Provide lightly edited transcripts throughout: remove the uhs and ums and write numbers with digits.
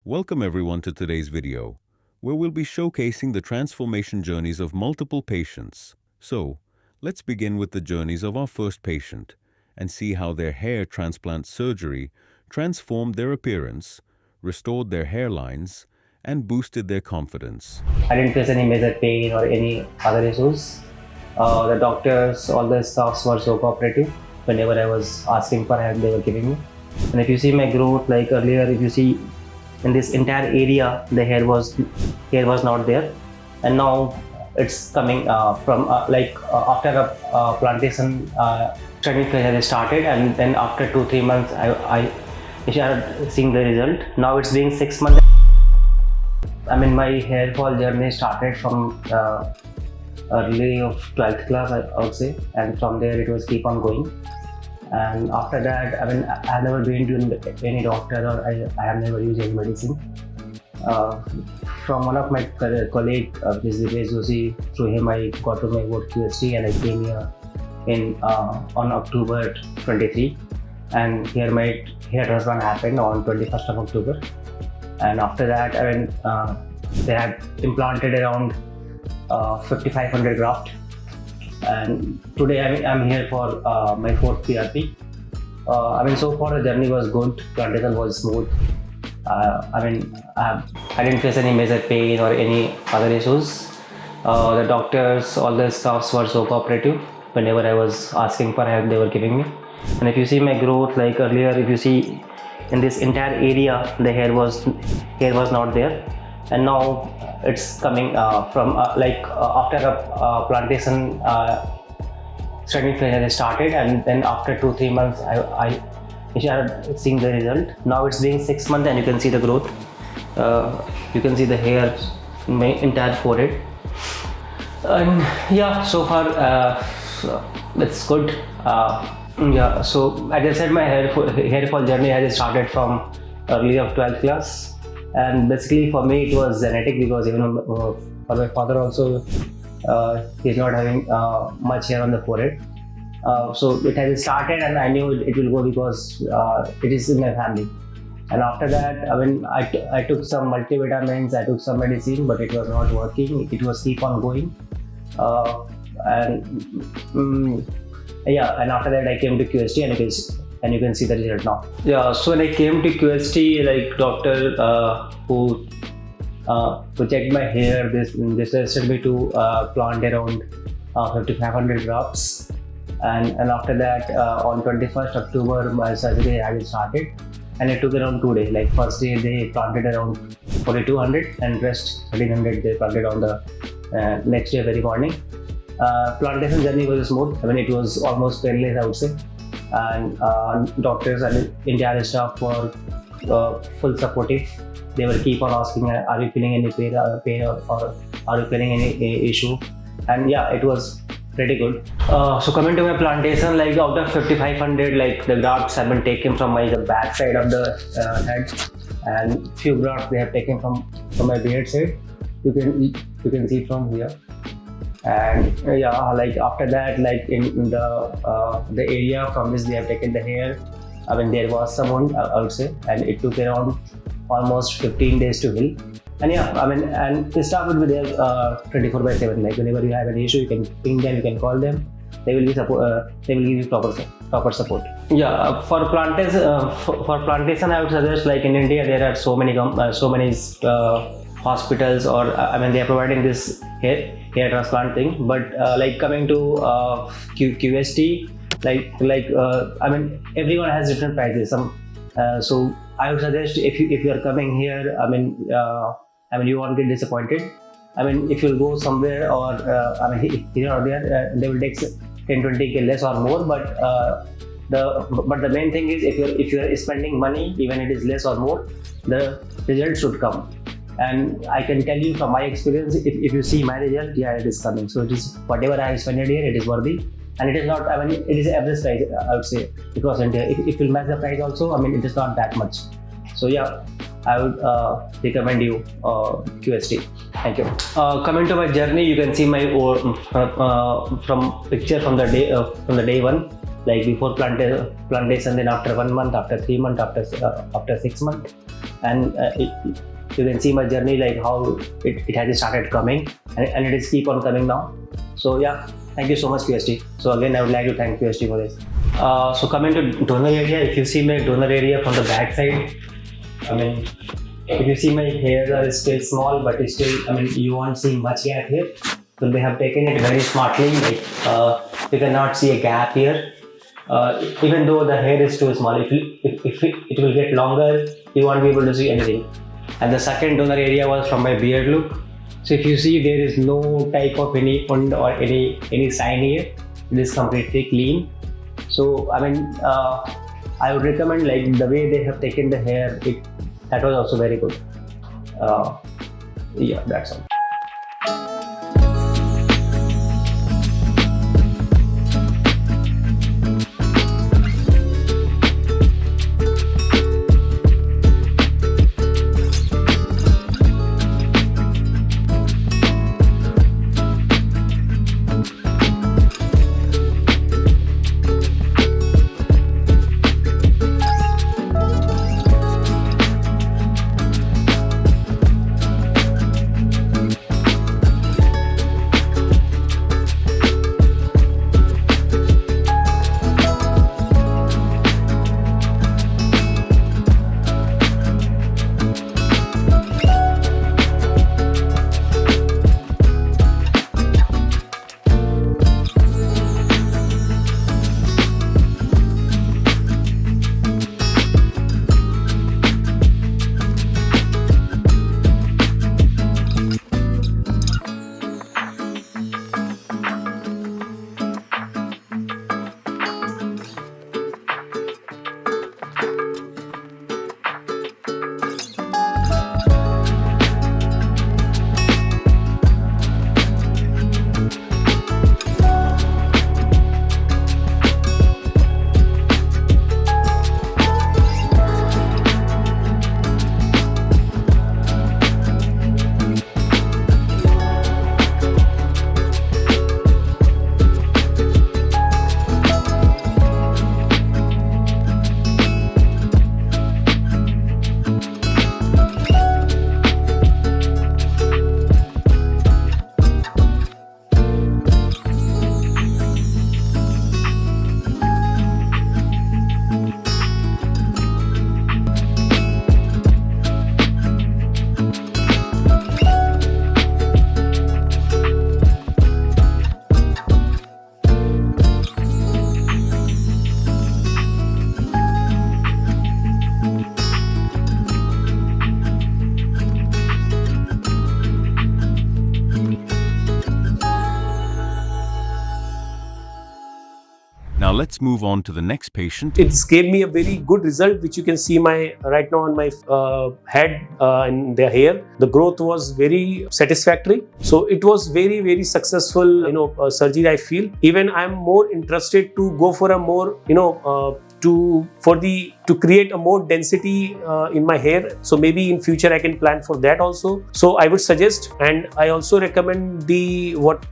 Welcome everyone to today's video, where we'll be showcasing the transformation journeys of multiple patients. So, let's begin with the journeys of our first patient and see how their hair transplant surgery transformed their appearance, restored their hairlines, and boosted their confidence. I didn't face any major pain or any other issues. The doctors, all the staffs were so cooperative. Whenever I was asking for help, they were giving me. And if you see my growth, like earlier, if you see in this entire area, the hair was not there, and now it's coming from after a plantation training phase has started, and then after 2-3 months, I started seeing the result. Now it's been 6 months. I mean, my hair fall journey started from early of 12th class, I would say, and from there it was keep on going. And after that, I mean, I have never been to any doctor, or I have never used any medicine. From one of my colleague, this is Joshi, through him I got to my ward QHT, and I came here on October 23, and here my hair transplant happened on 21st of October. And after that, I mean, they had implanted around 5,500 grafts. And today I'm here for my 4th PRP. I mean, so far the journey was good. Plantation was smooth. I mean, I didn't face any major pain or any other issues. The doctors, all the staffs were so cooperative. Whenever I was asking for help, they were giving me. And if you see my growth, like earlier, if you see in this entire area, the hair was not there, and now it's coming from after a plantation training phase has started, and then after 2-3 months, I started seeing the result. Now it's been 6 months, and you can see the growth. You can see the hair in my entire forehead, and yeah, so far it's good. Yeah, so as I said, my hair fall journey has started from early of 12th class, and basically for me it was genetic, because even for my father also, he's not having much hair on the forehead. So it has started, and I knew it will go because it is in my family. And after that, I mean, I took some multivitamins, I took some medicine, but it was not working. It was keep on going, yeah, and after that I came to QHT, and you can see the result now. Yeah, so when I came to QHT, like doctor who checked my hair, this suggested me to plant around 5,500 grafts, and after that on 21st October my surgery had started, and it took around 2 days. Like first day they planted around 4,200, and rest 1,300 they planted on the next day very morning. Plantation journey was smooth. I mean, it was almost painless, I would say, and doctors and entire staff were full supportive. They will keep on asking, are you feeling any pain or are you feeling any issue? And yeah, it was pretty good. So coming to my plantation, like out of 5,500, like the grafts have been taken from the back side of the head, and few grafts they have taken from my beard side. You can see from here. And yeah, like after that, like in the area from which they have taken the hair, I mean, there was some wound, I would say, and it took around almost 15 days to heal. And yeah, I mean, and the staff will be there 24/7. Like whenever you have an issue, you can ping them, you can call them. They will give you proper support. Yeah, for plantation, I would suggest, like in India, there are so many hospitals, or I mean, they are providing this hair transplant thing. But like coming to QHT, I mean, everyone has different prices. So I would suggest, if you are coming here, I mean, you won't get disappointed. I mean, if you'll go somewhere, or I mean, here or there, they will take 10-20K less or more. But the main thing is, if you are spending money, even it is less or more, the result should come. And I can tell you from my experience, if you see my result, yeah, it is coming. So it is, whatever I have spent here, it is worthy. And it is not, I mean, it is average price, I would say, because India, if you match the price also, I mean, it is not that much. So yeah, I would recommend you QHT. Thank you. Coming to my journey, you can see my from picture from the day one, like before plantation, then after 1 month, after 3 months, after 6 months, and you can see my journey, like how it has started coming, and it is keep on coming now. So yeah, thank you so much QHT. So again, I would like to thank QHT for this. So coming to donor area, if you see my donor area from the back side, I mean, if you see my hairs are still small, but it's still, I mean, you won't see much gap here. So they have taken it very smartly, like you cannot see a gap here. Even though the hair is too small, if it will get longer, you won't be able to see anything. And the second donor area was from my beard look. So if you see, there is no type of any wound or any sign here. It is completely clean. So I mean, I would recommend, like, the way they have taken the hair, that was also very good. Yeah, that's all. Now let's move on to the next patient. It gave me a very good result, which you can see right now on my head and the hair. The growth was very satisfactory. So it was very, very successful, surgery, I feel. Even I'm more interested to go for a more, to create a more density in my hair. So maybe in future I can plan for that also. So I would suggest, and I also recommend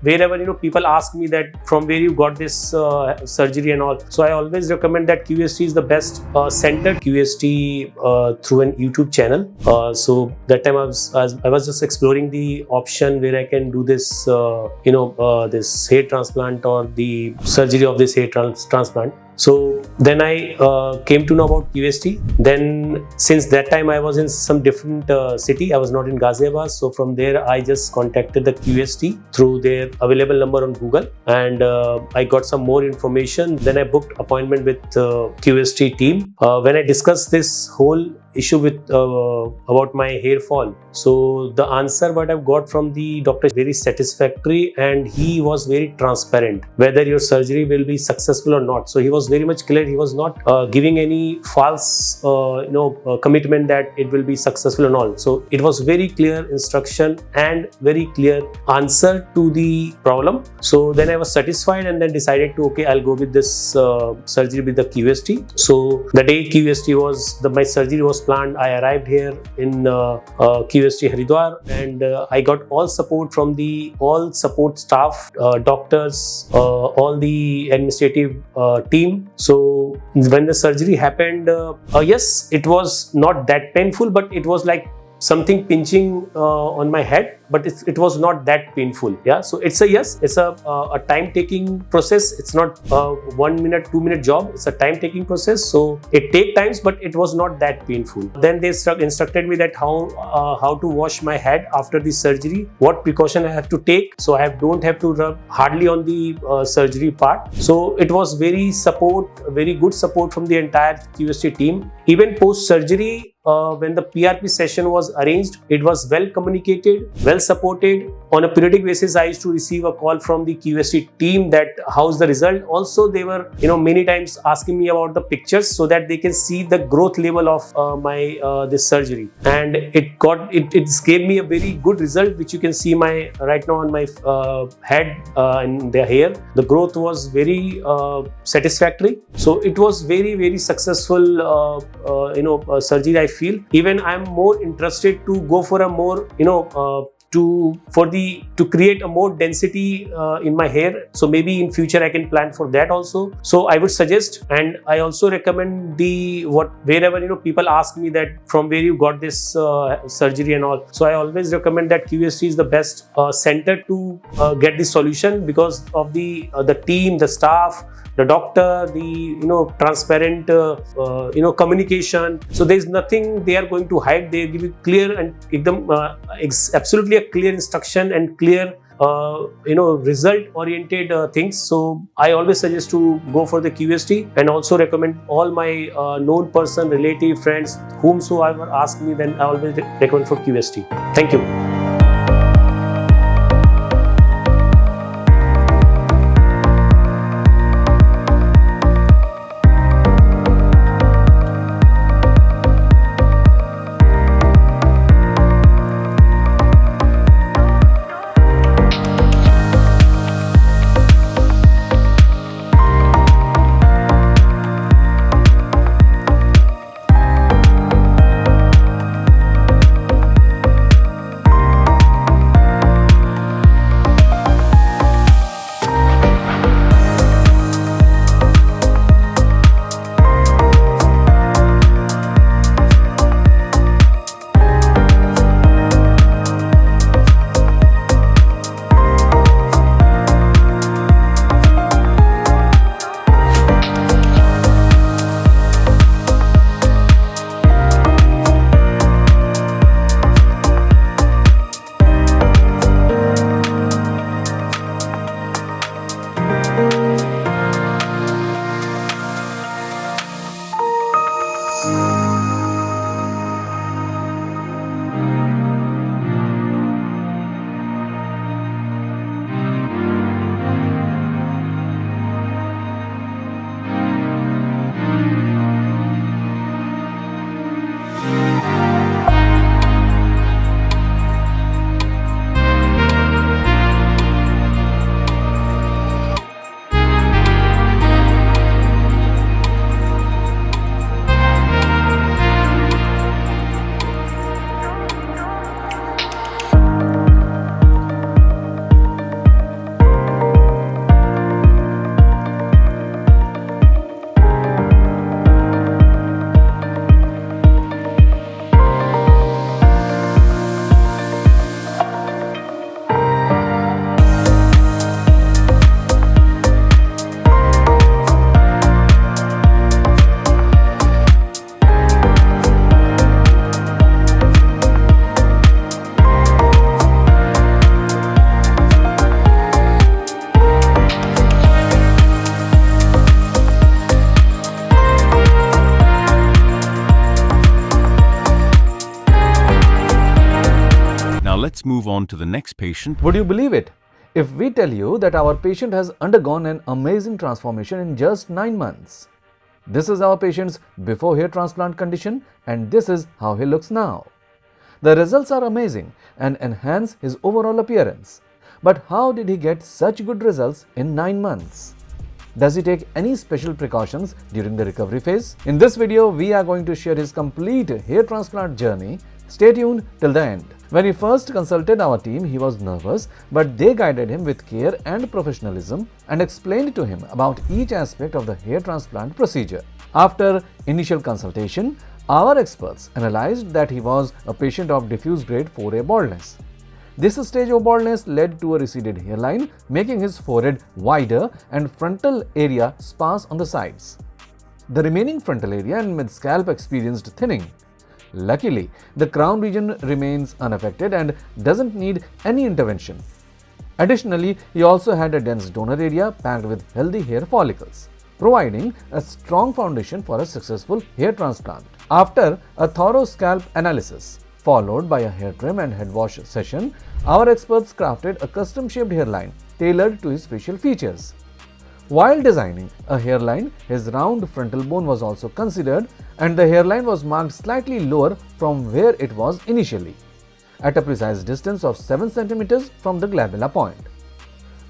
wherever people ask me that from where you got this surgery and all. So I always recommend that QHT is the best center. QHT through an YouTube channel. So that time I was just exploring the option where I can do this, this hair transplant or the surgery of this hair transplant. So then I came to know about QHT. Then since that time I was in some different city. I was not in Ghaziabad. So from there I just contacted the QHT through their available number on Google, and I got some more information. Then I booked appointment with QHT team. When I discussed this whole issue with about my hair fall, so the answer what I've got from the doctor is very satisfactory, and he was very transparent whether your surgery will be successful or not. So he was very much clear. He was not giving any false commitment that it will be successful and all. So it was very clear instruction and very clear answer to the problem. So then I was satisfied, and then decided to, okay, I'll go with this surgery with the QHT. So the day QHT was my surgery was Transplant, I arrived here in QHT Haridwar, and I got all support from the all support staff, doctors, all the administrative team. So when the surgery happened, yes, it was not that painful, but it was like something pinching on my head, but it was not that painful. Yeah, so it's a time taking process. It's not a 1 minute 2 minute job. It's a time taking process, so it take times, but it was not that painful. Then they instructed me that how to wash my head after the surgery, what precaution I have to take, so I don't have to rub hardly on the surgery part. So it was very good support from the entire QST team. Even post surgery, when the PRP session was arranged, it was well communicated, well supported. On a periodic basis, I used to receive a call from the QST team that how's the result. Also, they were many times asking me about the pictures so that they can see the growth level of my this surgery, and it gave me a very good result, which you can see right now on my head and the hair. The growth was very satisfactory. So it was very successful surgery, I feel. Even I'm more interested to go for a more to create a more density in my hair. So maybe in future I can plan for that also. So I would suggest, and I also recommend wherever people ask me that from where you got this surgery and all. So I always recommend that QST is the best center to get this solution, because of the team, the staff, the doctor, the transparent communication. So there is nothing they are going to hide. They give you clear and absolutely a clear instruction and clear result oriented things. So I always suggest to go for the QST, and also recommend all my known person, relative, friends, whomsoever ask me, then I always recommend for QST. Thank you. Let's move on to the next patient. Would you believe it if we tell you that our patient has undergone an amazing transformation in just 9 months? This is our patient's before hair transplant condition, and this is how he looks now. The results are amazing and enhance his overall appearance. But how did he get such good results in 9 months? Does he take any special precautions during the recovery phase? In this video, we are going to share his complete hair transplant journey. Stay tuned till the end. When he first consulted our team, he was nervous, but they guided him with care and professionalism and explained to him about each aspect of the hair transplant procedure. After initial consultation, our experts analyzed that he was a patient of diffuse grade 4A baldness. This stage of baldness led to a receded hairline, making his forehead wider and frontal area sparse on the sides. The remaining frontal area and mid-scalp experienced thinning. Luckily, the crown region remains unaffected and doesn't need any intervention. Additionally, he also had a dense donor area packed with healthy hair follicles, providing a strong foundation for a successful hair transplant. After a thorough scalp analysis, followed by a hair trim and head wash session, our experts crafted a custom-shaped hairline tailored to his facial features. While designing a hairline, his round frontal bone was also considered, and the hairline was marked slightly lower from where it was initially, at a precise distance of 7 cm from the glabella point.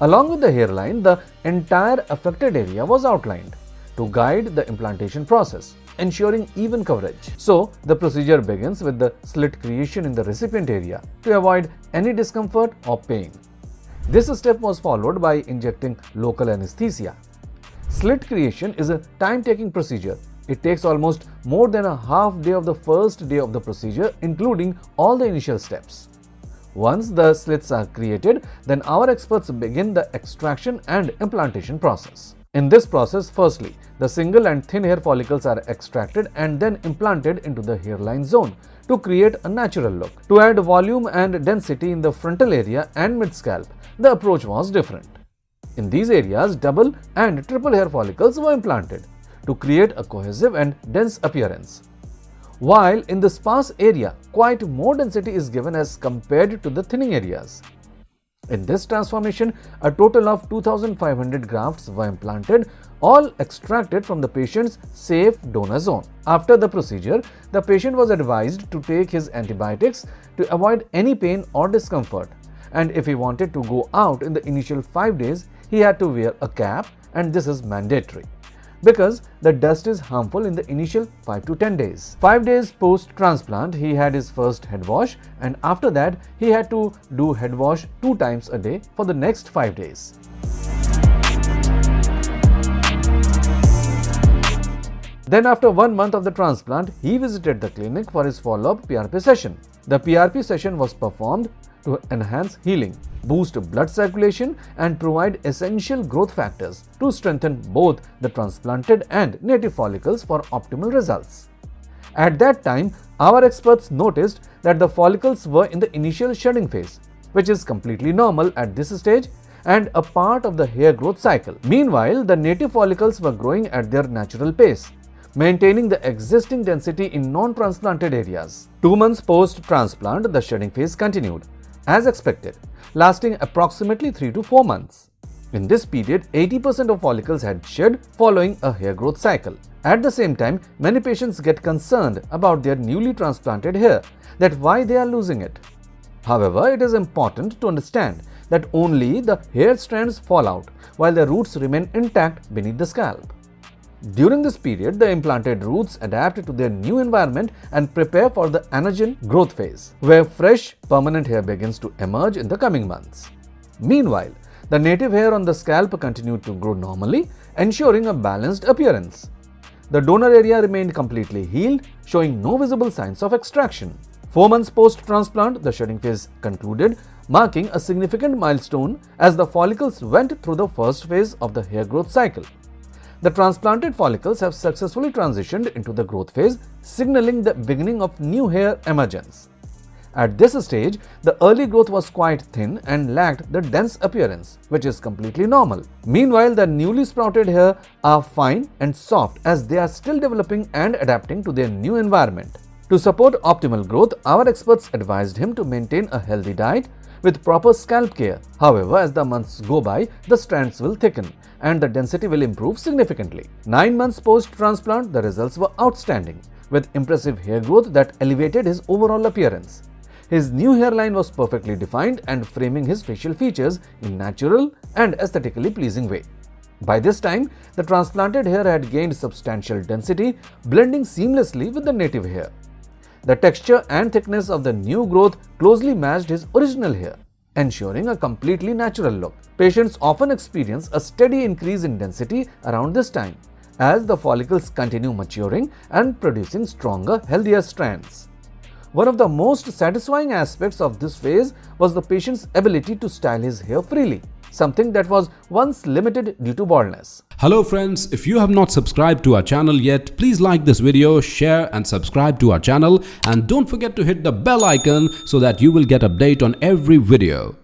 Along with the hairline, the entire affected area was outlined to guide the implantation process, ensuring even coverage. So, the procedure begins with the slit creation in the recipient area to avoid any discomfort or pain. This step was followed by injecting local anesthesia. Slit creation is a time-taking procedure. It takes almost more than a half day of the first day of the procedure, including all the initial steps. Once the slits are created, then our experts begin the extraction and implantation process. In this process, firstly, the single and thin hair follicles are extracted and then implanted into the hairline zone to create a natural look. To add volume and density in the frontal area and mid-scalp, the approach was different. In these areas, double and triple hair follicles were implanted to create a cohesive and dense appearance. While in the sparse area, quite more density is given as compared to the thinning areas. In this transformation, a total of 2,500 grafts were implanted, all extracted from the patient's safe donor zone. After the procedure, the patient was advised to take his antibiotics to avoid any pain or discomfort. And if he wanted to go out in the initial 5 days, he had to wear a cap, and this is mandatory, because the dust is harmful in the initial 5 to 10 days. 5 days post-transplant, he had his first head wash, and after that, he had to do head wash 2 times a day for the next 5 days. Then after 1 month of the transplant, he visited the clinic for his follow-up PRP session. The PRP session was performed to enhance healing, boost blood circulation, and provide essential growth factors to strengthen both the transplanted and native follicles for optimal results. At that time, our experts noticed that the follicles were in the initial shedding phase, which is completely normal at this stage and a part of the hair growth cycle. Meanwhile, the native follicles were growing at their natural pace, maintaining the existing density in non-transplanted areas. 2 months post-transplant, the shedding phase continued, as expected, lasting approximately 3 to 4 months. In this period, 80% of follicles had shed following a hair growth cycle. At the same time, many patients get concerned about their newly transplanted hair, that why they are losing it. However, it is important to understand that only the hair strands fall out while the roots remain intact beneath the scalp. During this period, the implanted roots adapt to their new environment and prepare for the anagen growth phase, where fresh, permanent hair begins to emerge in the coming months. Meanwhile, the native hair on the scalp continued to grow normally, ensuring a balanced appearance. The donor area remained completely healed, showing no visible signs of extraction. 4 months post-transplant, the shedding phase concluded, marking a significant milestone as the follicles went through the first phase of the hair growth cycle. The transplanted follicles have successfully transitioned into the growth phase, signaling the beginning of new hair emergence. At this stage, the early growth was quite thin and lacked the dense appearance, which is completely normal. Meanwhile, the newly sprouted hair are fine and soft as they are still developing and adapting to their new environment. To support optimal growth, our experts advised him to maintain a healthy diet with proper scalp care. However, as the months go by, the strands will thicken and the density will improve significantly. 9 months post-transplant, the results were outstanding, with impressive hair growth that elevated his overall appearance. His new hairline was perfectly defined and framing his facial features in natural and aesthetically pleasing way. By this time, the transplanted hair had gained substantial density, blending seamlessly with the native hair. The texture and thickness of the new growth closely matched his original hair, ensuring a completely natural look. Patients often experience a steady increase in density around this time, as the follicles continue maturing and producing stronger, healthier strands. One of the most satisfying aspects of this phase was the patient's ability to style his hair freely, something that was once limited due to baldness. Hello friends, if you have not subscribed to our channel yet, please like this video, share and subscribe to our channel, and don't forget to hit the bell icon so that you will get update on every video.